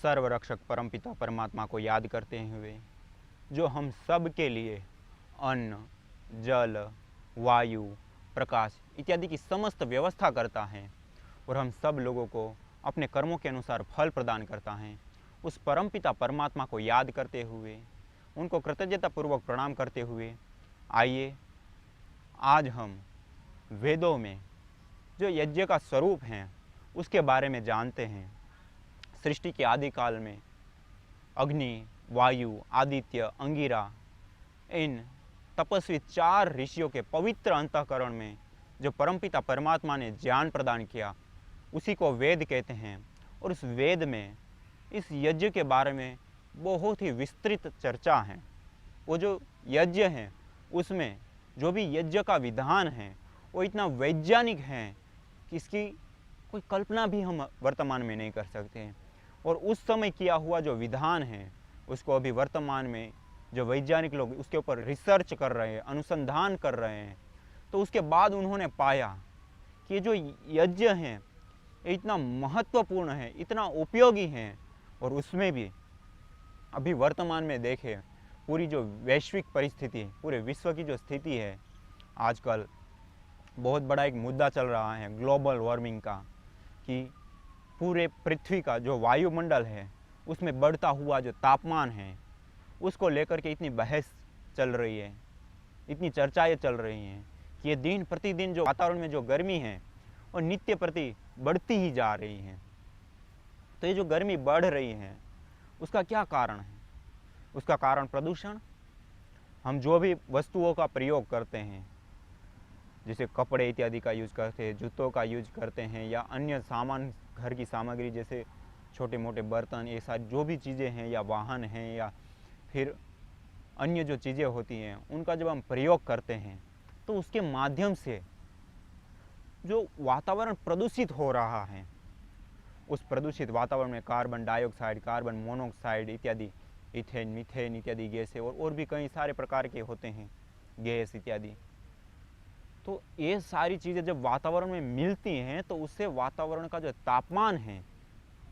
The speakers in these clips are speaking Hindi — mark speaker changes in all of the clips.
Speaker 1: सर्वरक्षक परमपिता परमात्मा को याद करते हुए, जो हम सब के लिए अन्न, जल, वायु, प्रकाश इत्यादि की समस्त व्यवस्था करता है और हम सब लोगों को अपने कर्मों के अनुसार फल प्रदान करता है, उस परमपिता परमात्मा को याद करते हुए, उनको कृतज्ञतापूर्वक प्रणाम करते हुए, आइए आज हम वेदों में जो यज्ञ का स्वरूप है उसके बारे में जानते हैं। सृष्टि के आदिकाल में अग्नि, वायु, आदित्य, अंगिरा, इन तपस्वी 4 ऋषियों के पवित्र अंतःकरण में जो परमपिता परमात्मा ने ज्ञान प्रदान किया, उसी को वेद कहते हैं। और उस वेद में इस यज्ञ के बारे में बहुत ही विस्तृत चर्चा है। वो जो यज्ञ है उसमें जो भी यज्ञ का विधान है वो इतना वैज्ञानिक है कि इसकी कोई कल्पना भी हम वर्तमान में नहीं कर सकते हैं। और उस समय किया हुआ जो विधान है उसको अभी वर्तमान में जो वैज्ञानिक लोग उसके ऊपर रिसर्च कर रहे हैं, अनुसंधान कर रहे हैं, तो उसके बाद उन्होंने पाया कि ये जो यज्ञ है ये इतना महत्वपूर्ण है, इतना उपयोगी है। और उसमें भी अभी वर्तमान में देखें, पूरी जो वैश्विक परिस्थिति, पूरे विश्व की जो स्थिति है, आजकल बहुत बड़ा एक मुद्दा चल रहा है ग्लोबल वार्मिंग का, कि पूरे पृथ्वी का जो वायुमंडल है उसमें बढ़ता हुआ जो तापमान है उसको लेकर के इतनी बहस चल रही है, इतनी चर्चाएं चल रही हैं कि ये दिन प्रतिदिन जो वातावरण में जो गर्मी है और नित्य प्रति बढ़ती ही जा रही है। तो ये जो गर्मी बढ़ रही है उसका क्या कारण है? उसका कारण प्रदूषण। हम जो भी वस्तुओं का प्रयोग करते हैं, जैसे कपड़े इत्यादि का यूज़ करते हैं, जूतों का यूज करते हैं, या अन्य सामान, घर की सामग्री जैसे छोटे मोटे बर्तन, ये सारी जो भी चीज़ें हैं, या वाहन हैं, या फिर अन्य जो चीज़ें होती हैं, उनका जब हम प्रयोग करते हैं तो उसके माध्यम से जो वातावरण प्रदूषित हो रहा है, उस प्रदूषित वातावरण में कार्बन डाइऑक्साइड, कार्बन मोनोऑक्साइड इत्यादि, इथेन, मीथेन इत्यादि गैसें और भी कई सारे प्रकार के होते हैं गैस इत्यादि। तो ये सारी चीज़ें जब वातावरण में मिलती हैं तो उससे वातावरण का जो तापमान है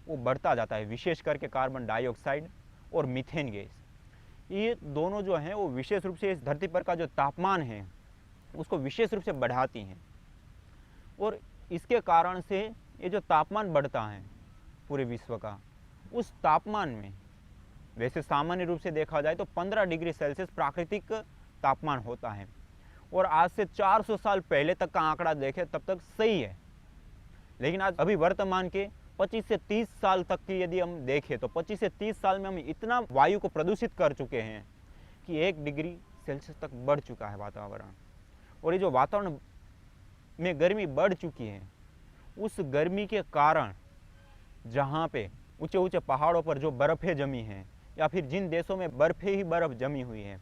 Speaker 1: वो बढ़ता जाता है। विशेष करके कार्बन डाइऑक्साइड और मीथेन गैस, ये दोनों जो हैं वो विशेष रूप से इस धरती पर का जो तापमान है उसको विशेष रूप से बढ़ाती हैं। और इसके कारण से ये जो तापमान बढ़ता है पूरे विश्व का, उस तापमान में वैसे सामान्य रूप से देखा जाए तो 15 डिग्री सेल्सियस प्राकृतिक तापमान होता है, और आज से 400 साल पहले तक का आंकड़ा देखें तब तक सही है। लेकिन आज अभी वर्तमान के 25 से 30 साल तक की यदि हम देखें तो 25 से 30 साल में हम इतना वायु को प्रदूषित कर चुके हैं कि 1 डिग्री सेल्सियस तक बढ़ चुका है वातावरण। और ये जो वातावरण में गर्मी बढ़ चुकी है, उस गर्मी के कारण जहाँ पे ऊंचे ऊंचे पहाड़ों पर जो बर्फ़ें जमी हैं, या फिर जिन देशों में बर्फ़ें ही बर्फ़ जमी हुई है,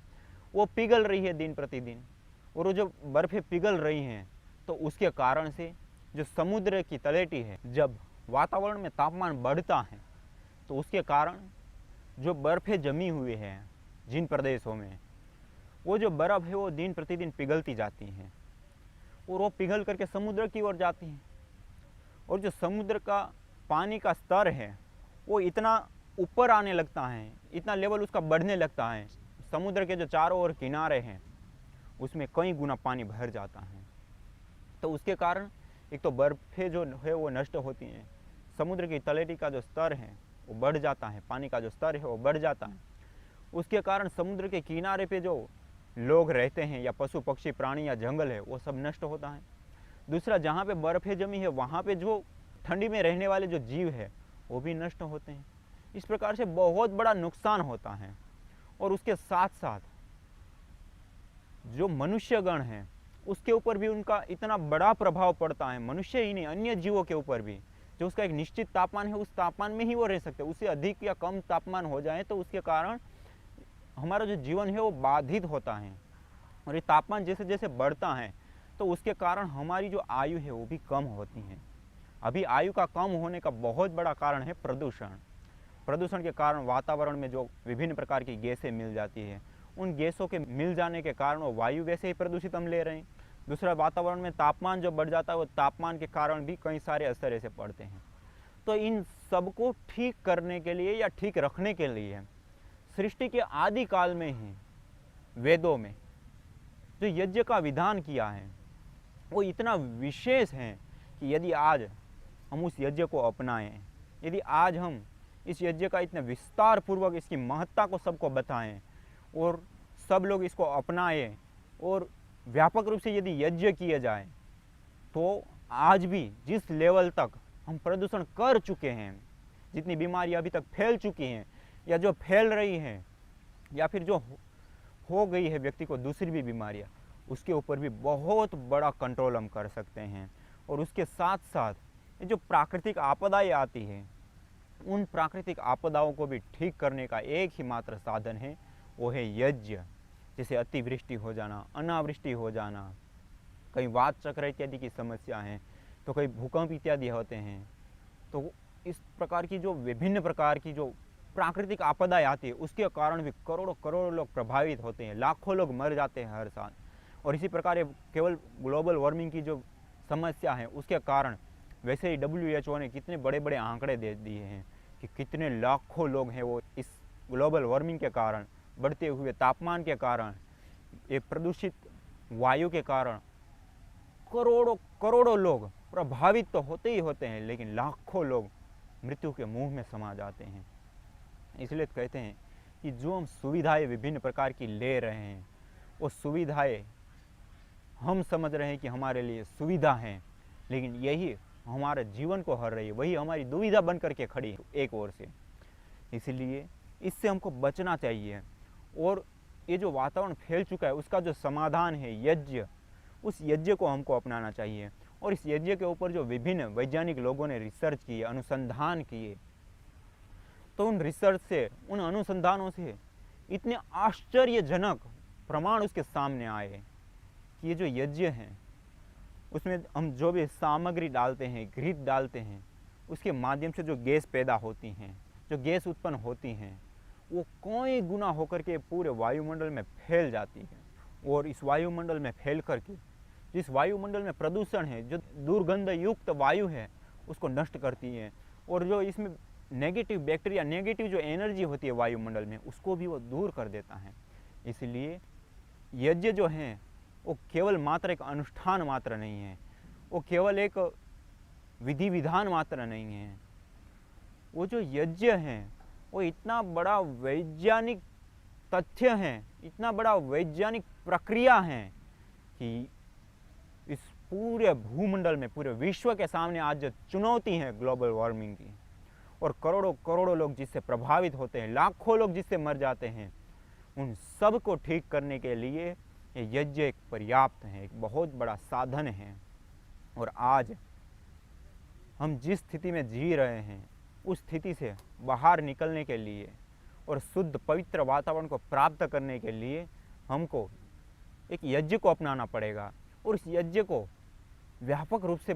Speaker 1: वो पिघल रही है दिन प्रतिदिन। और वो जो बर्फ़ें पिघल रही हैं तो उसके कारण से जो समुद्र की तलहटी है, जब वातावरण में तापमान बढ़ता है तो उसके कारण जो बर्फ़ें जमी हुई हैं जिन प्रदेशों में, वो जो बर्फ़ है वो दिन प्रतिदिन पिघलती जाती हैं और वो पिघल करके समुद्र की ओर जाती हैं। और जो समुद्र का पानी का स्तर है वो इतना ऊपर आने लगता है, इतना लेवल उसका बढ़ने लगता है, समुद्र के जो चारों ओर किनारे हैं उसमें कई गुना पानी भर जाता है। तो उसके कारण एक तो बर्फ़ें जो है वो नष्ट होती हैं, समुद्र की तलहटी का जो स्तर है वो बढ़ जाता है, पानी का जो स्तर है वो बढ़ जाता है। उसके कारण समुद्र के किनारे पे जो लोग रहते हैं, या पशु पक्षी प्राणी या जंगल है, वो सब नष्ट होता है। दूसरा, जहाँ पे बर्फ़ें जमी है वहाँ पे जो ठंडी में रहने वाले जो जीव है वो भी नष्ट होते हैं। इस प्रकार से बहुत बड़ा नुकसान होता है। और उसके साथ साथ जो मनुष्यगण हैं उसके ऊपर भी उनका इतना बड़ा प्रभाव पड़ता है, मनुष्य ही नहीं अन्य जीवों के ऊपर भी। जो उसका एक निश्चित तापमान है उस तापमान में ही वो रह सकते हैं, उससे अधिक या कम तापमान हो जाए तो उसके कारण हमारा जो जीवन है वो बाधित होता है। और ये तापमान जैसे जैसे बढ़ता है तो उसके कारण हमारी जो आयु है वो भी कम होती है। अभी आयु का कम होने का बहुत बड़ा कारण है प्रदूषण। प्रदूषण के कारण वातावरण में जो विभिन्न प्रकार की गैसें मिल जाती है, उन गैसों के मिल जाने के कारण वो वायु वैसे ही प्रदूषित हम ले रहे हैं। दूसरा, वातावरण में तापमान जो बढ़ जाता है वो तापमान के कारण भी कई सारे असर ऐसे पड़ते हैं। तो इन सबको ठीक करने के लिए या ठीक रखने के लिए सृष्टि के आदि काल में ही वेदों में जो यज्ञ का विधान किया है वो इतना विशेष है कि यदि आज हम उस यज्ञ को अपनाएं, यदि आज हम इस यज्ञ का इतने विस्तार पूर्वक इसकी महत्ता को सबको बताएं और सब लोग इसको अपनाएं और व्यापक रूप से यदि यज्ञ किए जाए, तो आज भी जिस लेवल तक हम प्रदूषण कर चुके हैं, जितनी बीमारियां अभी तक फैल चुकी हैं या जो फैल रही हैं या फिर जो हो गई है व्यक्ति को दूसरी भी बीमारियां, उसके ऊपर भी बहुत बड़ा कंट्रोल हम कर सकते हैं। और उसके साथ साथ ये जो प्राकृतिक आपदाएं आती हैं, उन प्राकृतिक आपदाओं को भी ठीक करने का एक ही मात्र साधन है, वो है यज्ञ। जैसे अतिवृष्टि हो जाना, अनावृष्टि हो जाना, कहीं वात चक्र इत्यादि की समस्या है, तो कहीं भूकंप इत्यादि होते हैं। तो इस प्रकार की जो विभिन्न प्रकार की जो प्राकृतिक आपदाएं आती है, उसके कारण भी करोड़ों करोड़ों लोग प्रभावित होते हैं, लाखों लोग मर जाते हैं हर साल। और इसी प्रकार केवल ग्लोबल वार्मिंग की जो समस्या है उसके कारण वैसे ही WHO ने कितने बड़े बड़े आंकड़े दे दिए हैं कि कितने लाखों लोग हैं वो इस ग्लोबल वार्मिंग के कारण, बढ़ते हुए तापमान के कारण, ये प्रदूषित वायु के कारण करोड़ों करोड़ों लोग प्रभावित तो होते ही होते हैं, लेकिन लाखों लोग मृत्यु के मुंह में समा जाते हैं। इसलिए कहते हैं कि जो हम सुविधाएं विभिन्न प्रकार की ले रहे हैं, वो सुविधाएं हम समझ रहे हैं कि हमारे लिए सुविधा हैं, लेकिन यही हमारे जीवन को हर रही है, वही हमारी दुविधा बन करके खड़ी है एक ओर से। इसलिए इससे हमको बचना चाहिए। और ये जो वातावरण फैल चुका है उसका जो समाधान है यज्ञ, उस यज्ञ को हमको अपनाना चाहिए। और इस यज्ञ के ऊपर जो विभिन्न वैज्ञानिक लोगों ने रिसर्च किए, अनुसंधान किए, तो उन रिसर्च से, उन अनुसंधानों से इतने आश्चर्यजनक प्रमाण उसके सामने आए कि ये जो यज्ञ है उसमें हम जो भी सामग्री डालते हैं, घृत डालते हैं, उसके माध्यम से जो गैस पैदा होती हैं, जो गैस उत्पन्न होती हैं, वो कई गुना होकर के पूरे वायुमंडल में फैल जाती है। और इस वायुमंडल में फैल करके जिस वायुमंडल में प्रदूषण है, जो दुर्गंध युक्त वायु है, उसको नष्ट करती है। और जो इसमें नेगेटिव बैक्टीरिया, नेगेटिव जो एनर्जी होती है वायुमंडल में, उसको भी वो दूर कर देता है। इसलिए यज्ञ जो है वो केवल मात्र एक अनुष्ठान मात्र नहीं है, वो केवल एक विधि विधान मात्र नहीं है। वो जो यज्ञ है वो इतना बड़ा वैज्ञानिक तथ्य है, इतना बड़ा वैज्ञानिक प्रक्रिया है कि इस पूरे भूमंडल में, पूरे विश्व के सामने आज जो चुनौती है ग्लोबल वार्मिंग की, और करोड़ों करोड़ों लोग जिससे प्रभावित होते हैं, लाखों लोग जिससे मर जाते हैं, उन सब को ठीक करने के लिए ये यज्ञ एक पर्याप्त है, एक बहुत बड़ा साधन है। और आज हम जिस स्थिति में जी रहे हैं उस स्थिति से बाहर निकलने के लिए और शुद्ध पवित्र वातावरण को प्राप्त करने के लिए हमको एक यज्ञ को अपनाना पड़ेगा। और इस यज्ञ को व्यापक रूप से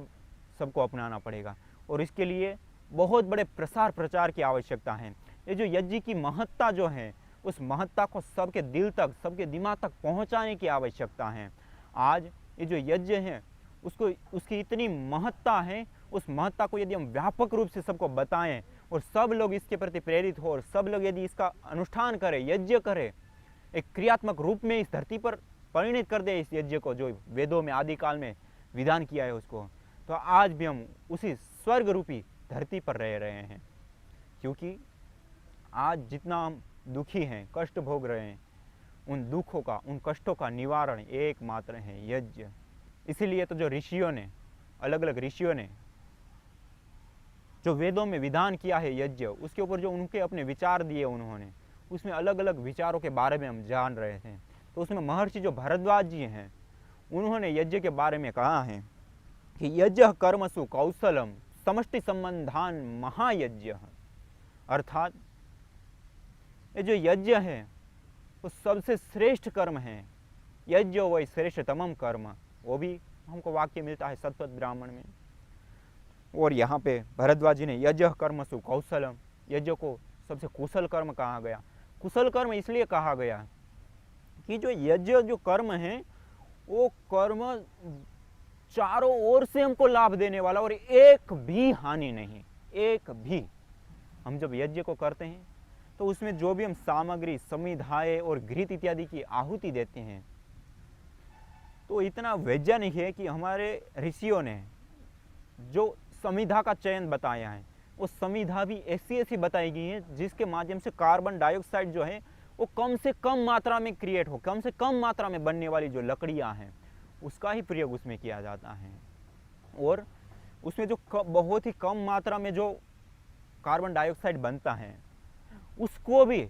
Speaker 1: सबको अपनाना पड़ेगा। और इसके लिए बहुत बड़े प्रसार प्रचार की आवश्यकता है। ये जो यज्ञ की महत्ता जो है, उस महत्ता को सबके दिल तक, सबके दिमाग तक पहुंचाने की आवश्यकता है। आज ये जो यज्ञ है उसकी इतनी महत्ता है, उस महत्ता को यदि हम व्यापक रूप से सबको बताएं और सब लोग इसके प्रति प्रेरित हो और सब लोग यदि इसका अनुष्ठान करें, यज्ञ करें, एक क्रियात्मक रूप में इस धरती पर परिणित कर दे इस यज्ञ को, जो वेदों में आदिकाल में विधान किया है उसको, तो आज भी हम उसी स्वर्ग रूपी धरती पर रह रहे हैं। क्योंकि आज जितना हम दुखी हैं, कष्ट भोग रहे हैं, उन दुखों का, उन कष्टों का निवारण एकमात्र है यज्ञ। इसीलिए तो जो ऋषियों ने, अलग अलग ऋषियों ने जो वेदों में विधान किया है यज्ञ, उसके ऊपर जो उनके अपने विचार दिए उन्होंने, उसमें अलग अलग विचारों के बारे में हम जान रहे थे। तो उसमें महर्षि जो भरद्वाज जी हैं, उन्होंने यज्ञ के बारे में कहा है कि यज्ञ कर्मसु कौशलम समष्टि संबंधान महायज्ञ। अर्थात ये जो यज्ञ है वो सबसे श्रेष्ठ कर्म है। यज्ञ वही श्रेष्ठतमम कर्म, वो भी हमको वाक्य मिलता है सतपथ ब्राह्मण में। और यहाँ पे भरद्वाज जी ने यज्ञ कर्मसु कौशलम, यज्ञ को सबसे कुशल कर्म कहा गया। कुशल कर्म इसलिए कहा गया कि जो यज्ञ जो कर्म है वो कर्म चारों ओर से हमको लाभ देने वाला और एक भी हानि नहीं, एक भी हम जब यज्ञ को करते हैं तो उसमें जो भी हम सामग्री, समिधाएं और घृत इत्यादि की आहुति देते हैं, तो इतना वैज्ञानिक है कि हमारे ऋषियों ने जो समिधा का चयन बताया है, वो समिधा भी ऐसी ऐसी बताई गई है जिसके माध्यम से कार्बन डाइऑक्साइड जो है वो कम से कम मात्रा में क्रिएट हो, कम से कम मात्रा में बनने वाली जो लकड़ियाँ हैं उसका ही प्रयोग उसमें किया जाता है। और उसमें जो बहुत ही कम मात्रा में जो कार्बन डाइऑक्साइड बनता है उसको भी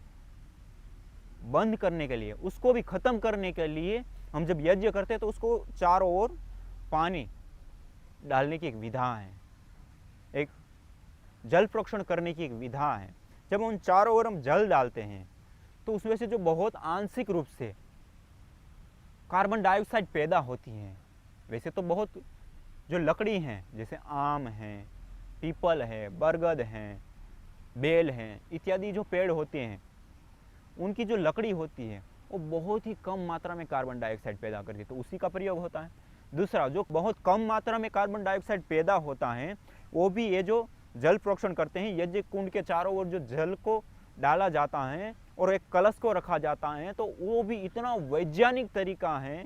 Speaker 1: बंद करने के लिए, उसको भी ख़त्म करने के लिए हम जब यज्ञ करते हैं तो उसको चारों ओर पानी डालने की एक विधा है, एक जल प्रोक्षण करने की एक विधा है। जब उन चारों ओर हम जल डालते हैं तो उसमें से जो बहुत आंशिक रूप से कार्बन डाइऑक्साइड पैदा होती हैं, वैसे तो बहुत जो लकड़ी हैं जैसे आम हैं, पीपल है, बरगद हैं, बेल हैं इत्यादि जो पेड़ होते हैं उनकी जो लकड़ी होती है वो बहुत ही कम मात्रा में कार्बन डाइऑक्साइड पैदा करती है, तो उसी का प्रयोग होता है। दूसरा, जो बहुत कम मात्रा में कार्बन डाइऑक्साइड पैदा होता है वो भी ये जो जल प्रोक्षण करते हैं, यज्ञ कुंड के चारों ओर जो जल को डाला जाता है और एक कलश को रखा जाता है, तो वो भी इतना वैज्ञानिक तरीका है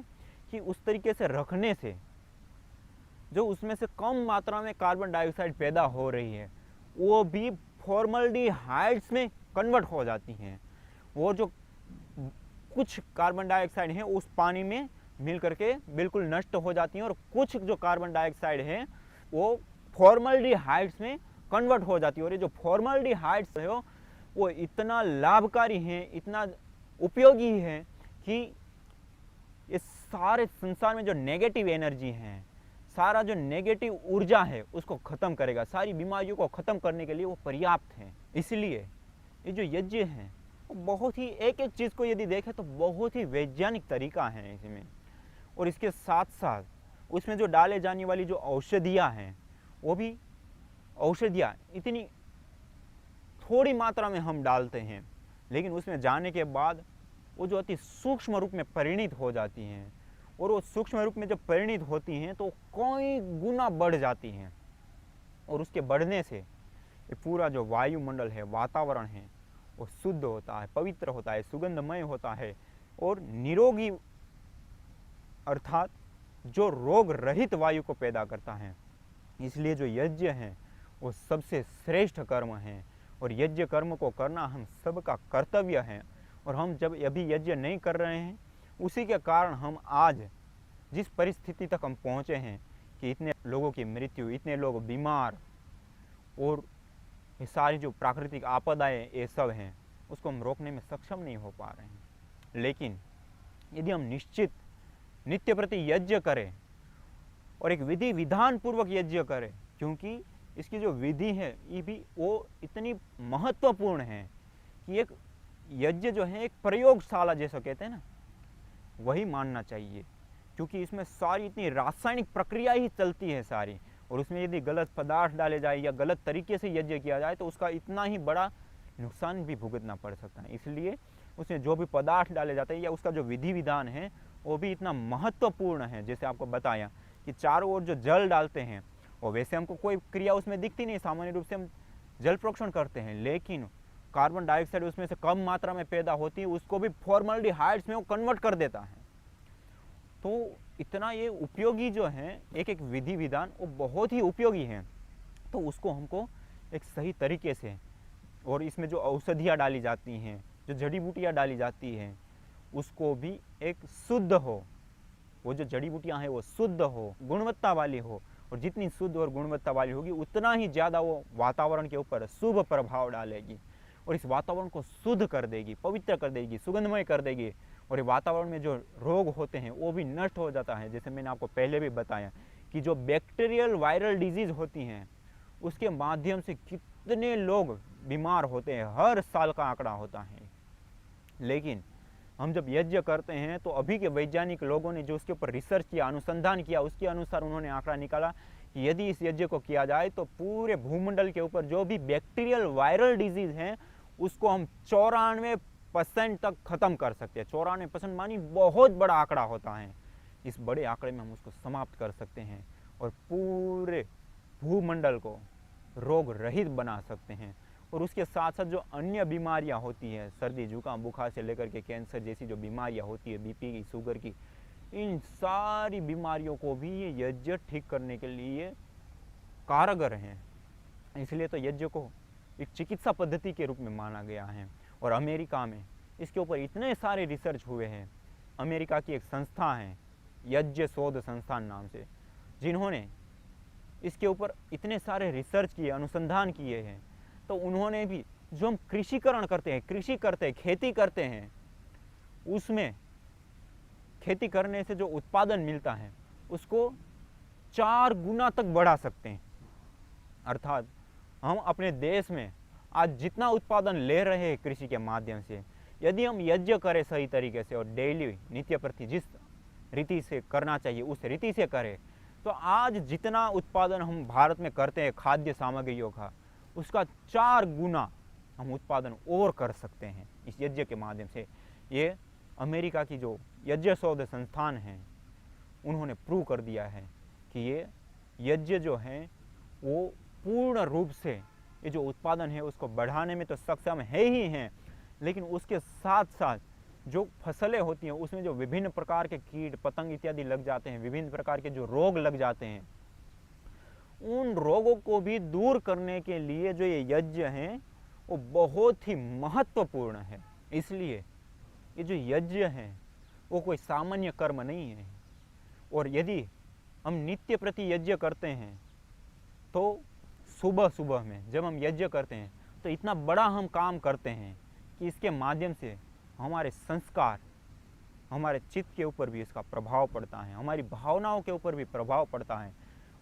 Speaker 1: कि उस तरीके से रखने से जो उसमें से कम मात्रा में कार्बन डाइऑक्साइड पैदा हो रही है वो भी फॉर्मल्डिहाइड्स में कन्वर्ट हो जाती हैं। वो जो कुछ कार्बन डाइऑक्साइड है उस पानी में मिल करके बिल्कुल नष्ट हो जाती हैं और कुछ जो कार्बन डाइऑक्साइड है वो फॉर्मल्डिहाइड्स में कन्वर्ट हो जाती है। और ये जो फॉर्मल्डिहाइड्स है वो इतना लाभकारी है, इतना उपयोगी है कि इस सारे संसार में जो नेगेटिव एनर्जी है, सारा जो नेगेटिव ऊर्जा है उसको ख़त्म करेगा, सारी बीमारियों को ख़त्म करने के लिए वो पर्याप्त है। इसलिए ये जो यज्ञ है वो बहुत ही एक एक चीज़ को यदि देखें तो बहुत ही वैज्ञानिक तरीका है इसमें। और इसके साथ साथ उसमें जो डाले जाने वाली जो औषधियाँ हैं वो भी औषधियाँ इतनी थोड़ी मात्रा में हम डालते हैं, लेकिन उसमें जाने के बाद वो जो अति सूक्ष्म रूप में परिणित हो जाती हैं और वो सूक्ष्म रूप में जब परिणित होती हैं तो कई गुना बढ़ जाती हैं। और उसके बढ़ने से ये पूरा जो वायुमंडल है, वातावरण है, वो शुद्ध होता है, पवित्र होता है, सुगंधमय होता है और निरोगी अर्थात जो रोग रहित वायु को पैदा करता है। इसलिए जो यज्ञ है वो सबसे श्रेष्ठ कर्म है और यज्ञ कर्म को करना हम सबका कर्तव्य है। और हम जब अभी यज्ञ नहीं कर रहे हैं उसी के कारण हम आज जिस परिस्थिति तक हम पहुँचे हैं कि इतने लोगों की मृत्यु, इतने लोग बीमार और ये सारी जो प्राकृतिक आपदाएं ये सब हैं उसको हम रोकने में सक्षम नहीं हो पा रहे हैं। लेकिन यदि हम निश्चित नित्य प्रति यज्ञ करें और एक विधि विधान पूर्वक यज्ञ करें, क्योंकि इसकी जो विधि है ये भी वो इतनी महत्वपूर्ण है कि एक यज्ञ जो है एक प्रयोगशाला जैसा कहते हैं ना, वही मानना चाहिए। क्योंकि इसमें सारी इतनी रासायनिक प्रक्रिया ही चलती है सारी, और उसमें यदि गलत पदार्थ डाले जाए या गलत तरीके से यज्ञ किया जाए तो उसका इतना ही बड़ा नुकसान भी भुगतना पड़ सकता है। इसलिए उसमें जो भी पदार्थ डाले जाते हैं या उसका जो विधि विधान है वो भी इतना महत्वपूर्ण है। जैसे आपको बताया कि चारों ओर जो जल डालते हैं और वैसे हमको कोई क्रिया उसमें दिखती नहीं, सामान्य रूप से हम जल प्रोक्षण करते हैं, लेकिन कार्बन डाइऑक्साइड उसमें से कम मात्रा में पैदा होती है, उसको भी फॉर्मल्डिहाइड्स में वो कन्वर्ट कर देता है। तो इतना ये उपयोगी जो है एक एक विधि विधान वो बहुत ही उपयोगी है। तो उसको हमको एक सही तरीके से, और इसमें जो औषधियाँ डाली जाती हैं, जो जड़ी बूटियाँ डाली जाती हैं, उसको भी एक शुद्ध हो, वो जो जड़ी बूटियाँ हैं वो शुद्ध हो, गुणवत्ता वाली हो, और जितनी शुद्ध और गुणवत्ता वाली होगी उतना ही ज़्यादा वो वातावरण के ऊपर शुभ प्रभाव डालेगी और इस वातावरण को शुद्ध कर देगी, पवित्र कर देगी, सुगंधमय कर देगी। और ये वातावरण में जो रोग होते हैं वो भी नष्ट हो जाता है। जैसे मैंने आपको पहले भी बताया कि जो बैक्टीरियल वायरल डिजीज़ होती हैं उसके माध्यम से कितने लोग बीमार होते हैं, हर साल का आंकड़ा होता है। लेकिन हम जब यज्ञ करते हैं तो अभी के वैज्ञानिक लोगों ने जो उसके ऊपर रिसर्च किया, अनुसंधान किया, उसके अनुसार उन्होंने आंकड़ा निकाला कि यदि इस यज्ञ को किया जाए तो पूरे भूमंडल के ऊपर जो भी बैक्टीरियल वायरल डिजीज़ हैं उसको हम 94% तक ख़त्म कर सकते हैं। 94% मानी बहुत बड़ा आंकड़ा होता है। इस बड़े आंकड़े में हम उसको समाप्त कर सकते हैं और पूरे भूमंडल को रोग रहित बना सकते हैं। और उसके साथ साथ जो अन्य बीमारियां होती हैं, सर्दी जुकाम बुखार से लेकर के कैंसर जैसी जो बीमारियां होती है, बीपी की, शुगर की, इन सारी बीमारियों को भी ये यज्ञ ठीक करने के लिए कारगर हैं। इसलिए तो यज्ञ को एक चिकित्सा पद्धति के रूप में माना गया है। और अमेरिका में इसके ऊपर इतने सारे रिसर्च हुए हैं। अमेरिका की एक संस्था है यज्ञ शोध संस्थान नाम से, जिन्होंने इसके ऊपर इतने सारे रिसर्च किए, अनुसंधान किए हैं। तो उन्होंने भी जो हम कृषिकरण करते हैं, कृषि करते हैं, खेती करते हैं, उसमें खेती करने से जो उत्पादन मिलता है उसको 4 गुना तक बढ़ा सकते हैं। अर्थात हम अपने देश में आज जितना उत्पादन ले रहे हैं कृषि के माध्यम से, यदि हम यज्ञ करें सही तरीके से और डेली नित्य प्रति जिस रीति से करना चाहिए उस रीति से करें, तो आज जितना उत्पादन हम भारत में करते हैं खाद्य सामग्रियों का, उसका 4 गुना हम उत्पादन और कर सकते हैं इस यज्ञ के माध्यम से। ये अमेरिका की जो यज्ञ शोध संस्थान है उन्होंने प्रूव कर दिया है कि ये यज्ञ जो है वो पूर्ण रूप से ये जो उत्पादन है उसको बढ़ाने में तो सक्षम है ही हैं, लेकिन उसके साथ साथ जो फसलें होती हैं उसमें जो विभिन्न प्रकार के कीट पतंग इत्यादि लग जाते हैं, विभिन्न प्रकार के जो रोग लग जाते हैं, उन रोगों को भी दूर करने के लिए जो ये यज्ञ हैं वो बहुत ही महत्वपूर्ण है। इसलिए ये जो यज्ञ है वो कोई सामान्य कर्म नहीं है। और यदि हम नित्य प्रति यज्ञ करते हैं तो सुबह सुबह में जब हम यज्ञ करते हैं तो इतना बड़ा हम काम करते हैं कि इसके माध्यम से हमारे संस्कार, हमारे चित्त के ऊपर भी इसका प्रभाव पड़ता है, हमारी भावनाओं के ऊपर भी प्रभाव पड़ता है,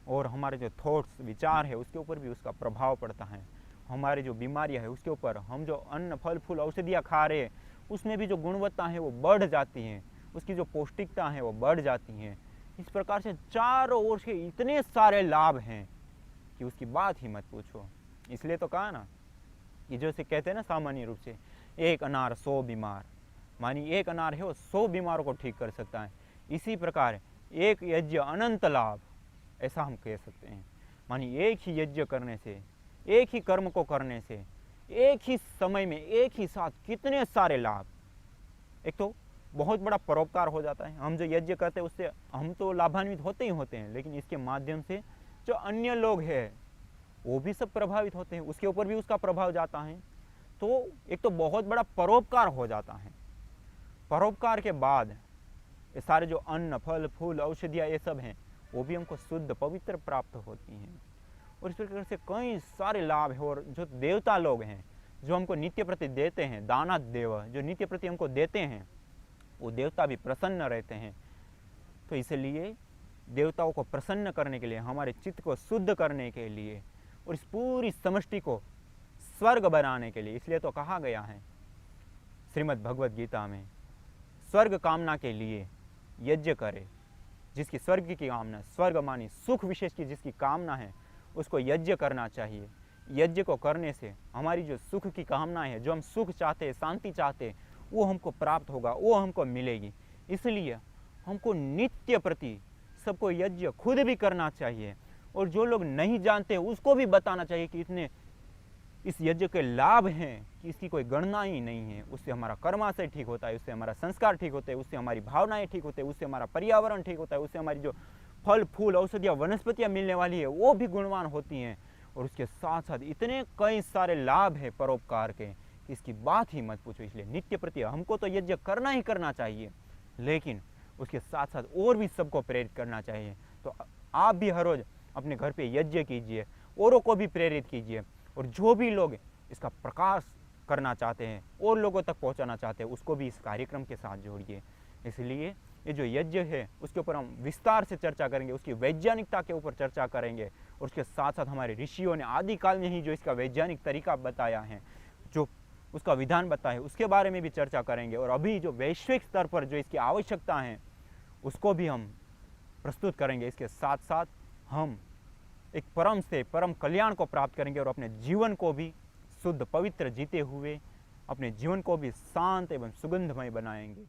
Speaker 1: और हमारे जो थॉट्स विचार है उसके ऊपर भी उसका प्रभाव पड़ता है। हमारी जो बीमारियां है उसके ऊपर, हम जो अन्न फल फूल औषधियाँ खा रहे हैं उसमें भी जो गुणवत्ता है वो बढ़ जाती हैं, उसकी जो पौष्टिकता है वो बढ़ जाती हैं। इस प्रकार से चारों ओर से इतने सारे लाभ हैं कि उसकी बात ही मत पूछो। इसलिए तो कहा ना कि जैसे कहते हैं ना सामान्य रूप से, एक अनार 100 बीमार, मानी एक अनार है वो 100 बीमारों को ठीक कर सकता है। इसी प्रकार एक यज्ञ अनंत लाभ, ऐसा हम कह सकते हैं। मानी एक ही यज्ञ करने से, एक ही कर्म को करने से, एक ही समय में एक ही साथ कितने सारे लाभ। एक तो बहुत बड़ा परोपकार हो जाता है, हम जो यज्ञ करते हैं उससे हम तो लाभान्वित होते ही होते हैं, लेकिन इसके माध्यम से जो अन्य लोग हैं वो भी सब प्रभावित होते हैं, उसके ऊपर भी उसका प्रभाव जाता है। तो एक तो बहुत बड़ा परोपकार हो जाता है। परोपकार के बाद ये सारे जो अन्न फल फूल औषधियाँ ये सब हैं वो भी हमको शुद्ध पवित्र प्राप्त होती हैं। और इस प्रकार से कई सारे लाभ हैं। और जो देवता लोग हैं जो हमको नित्य प्रति देते हैं, दाना देव जो नित्य प्रति हमको देते हैं, वो देवता भी प्रसन्न रहते हैं। तो इसलिए देवताओं को प्रसन्न करने के लिए, हमारे चित्त को शुद्ध करने के लिए और इस पूरी समष्टि को स्वर्ग बनाने के लिए, इसलिए तो कहा गया है श्रीमद् भगवद गीता में, स्वर्ग कामना के लिए यज्ञ करे। जिसकी स्वर्ग की कामना, स्वर्ग मानी सुख विशेष की जिसकी कामना है, उसको यज्ञ करना चाहिए। यज्ञ को करने से हमारी जो सुख की कामना है, जो हम सुख चाहते हैं, शांति चाहते हैं, वो हमको प्राप्त होगा, वो हमको मिलेगी। इसलिए हमको नित्य प्रति सबको यज्ञ खुद भी करना चाहिए, और जो लोग नहीं जानते उसको भी बताना चाहिए कि इतने इस यज्ञ के लाभ हैं कि इसकी कोई गणना ही नहीं है। उससे हमारा कर्माशय ठीक होता है, उससे हमारा संस्कार ठीक होते हैं, उससे हमारी भावनाएं ठीक होते हैं, उससे हमारा पर्यावरण ठीक होता है, उससे हमारी जो फल फूल औषधियाँ वनस्पतियाँ मिलने वाली है वो भी गुणवान होती हैं। और उसके साथ साथ इतने कई सारे लाभ हैं परोपकार के कि इसकी बात ही मत पूछो। इसलिए नित्य प्रति हमको तो यज्ञ करना ही करना चाहिए, लेकिन उसके साथ साथ और भी सबको प्रेरित करना चाहिए। तो आप भी हर रोज अपने घर पे यज्ञ कीजिए, औरों को भी प्रेरित कीजिए, और जो भी लोग इसका प्रकाश करना चाहते हैं और लोगों तक पहुंचाना चाहते हैं उसको भी इस कार्यक्रम के साथ जोड़िए। इसलिए ये जो यज्ञ है उसके ऊपर हम विस्तार से चर्चा करेंगे, उसकी वैज्ञानिकता के ऊपर चर्चा करेंगे, और उसके साथ साथ हमारे ऋषियों ने आदिकाल में ही जो इसका वैज्ञानिक तरीका बताया है, जो उसका विधान बताया है, उसके बारे में भी चर्चा करेंगे। और अभी जो वैश्विक स्तर पर जो इसकी आवश्यकता है उसको भी हम प्रस्तुत करेंगे। इसके साथ साथ हम एक परम से परम कल्याण को प्राप्त करेंगे और अपने जीवन को भी शुद्ध पवित्र जीते हुए अपने जीवन को भी शांत एवं सुगंधमय बनाएंगे।